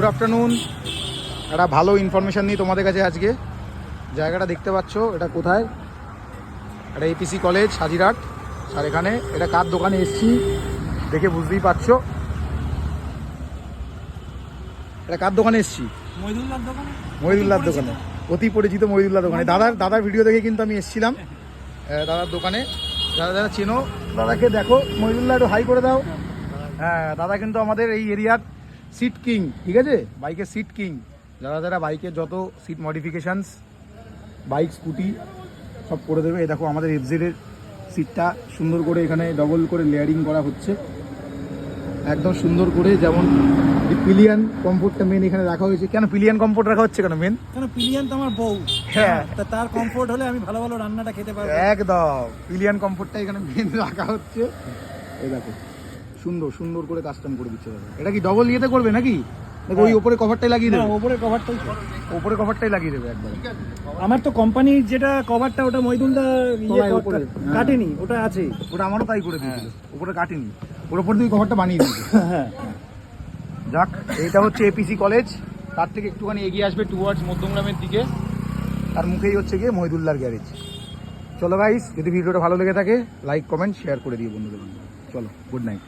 Good afternoon. একটা ভালো information নিয়ে তোমাদের কাছে আজকে। জায়গাটা দেখতে পাচ্ছ, এটা কোথায়? এটা এপিসি কলেজ হাজিরহাট। আর এখানে এটা কার দোকানে এসছি দেখে বুঝতেই পারছো এটা কার দোকানে এসছি। মহিদুল্লাহর দোকানে, অতি পরিচিত মহিদুল্লাহ দোকানে। দাদার ভিডিও দেখে কিন্তু আমি এসেছিলাম দাদার দোকানে। যারা চেনো দাদাকে দেখো, মহিদুল্লাহ একটু হাই করে দাও। হ্যাঁ, দাদা কিন্তু আমাদের এই এরিয়ার সিট কিং, ঠিক আছে? বাইকের সিট কিং। যারা বাইকের যত সিট মডিফিকেশানস, বাইক স্কুটি সব করে দেবে। এই দেখো আমাদের এফজেডের সিটটা সুন্দর করে এখানে ডবল করে লেয়ারিং করা হচ্ছে, একদম সুন্দর করে। যেমন পিলিয়ান কমফোর্টটা মেন এখানে রাখা হয়েছে। কেন পিলিয়ান কমফোর্ট রাখা হচ্ছে কেন মেন? কেন পিলিয়ান তো আমার বউ, হ্যাঁ, তার কমফোর্ট হলে আমি ভালো ভালো রান্নাটা খেতে পারবো। একদম পিলিয়ান কমফোর্টটা এখানে মেন রাখা হচ্ছে। এই দেখো সুন্দর করে কাস্টম করে দিচ্ছে দাদা। এটা কি ডবল ইয়েতে করবে নাকি? ওই ওপরে কভারটাই লাগিয়ে দেবে? ওপরে কভারটাই, ওপরে কভারটাই লাগিয়ে দেবে একদম। আমার তো কোম্পানির যেটা কভারটা ওটা মইদুলদা কাটেনি, ওটা আছে। ওটা আমারও তাই করে দিয়েছিল, ওপরে কাটেনি, ওর ওপর দিয়ে কভারটা বানিয়ে দিয়েছে। হ্যাঁ, যাক, এইটা হচ্ছে এপিসি কলেজ। তার থেকে একটুখানি এগিয়ে আসবে টুয়ার্ডস মধ্যমগ্রামের দিকে, তার মুখেই হচ্ছে গিয়ে মহিদুল্লাহর গ্যারেজ। চলো গাইস, যদি ভিডিওটা ভালো লেগে থাকে লাইক কমেন্ট শেয়ার করে দিও বন্ধুদের। চলো, গুড নাইট।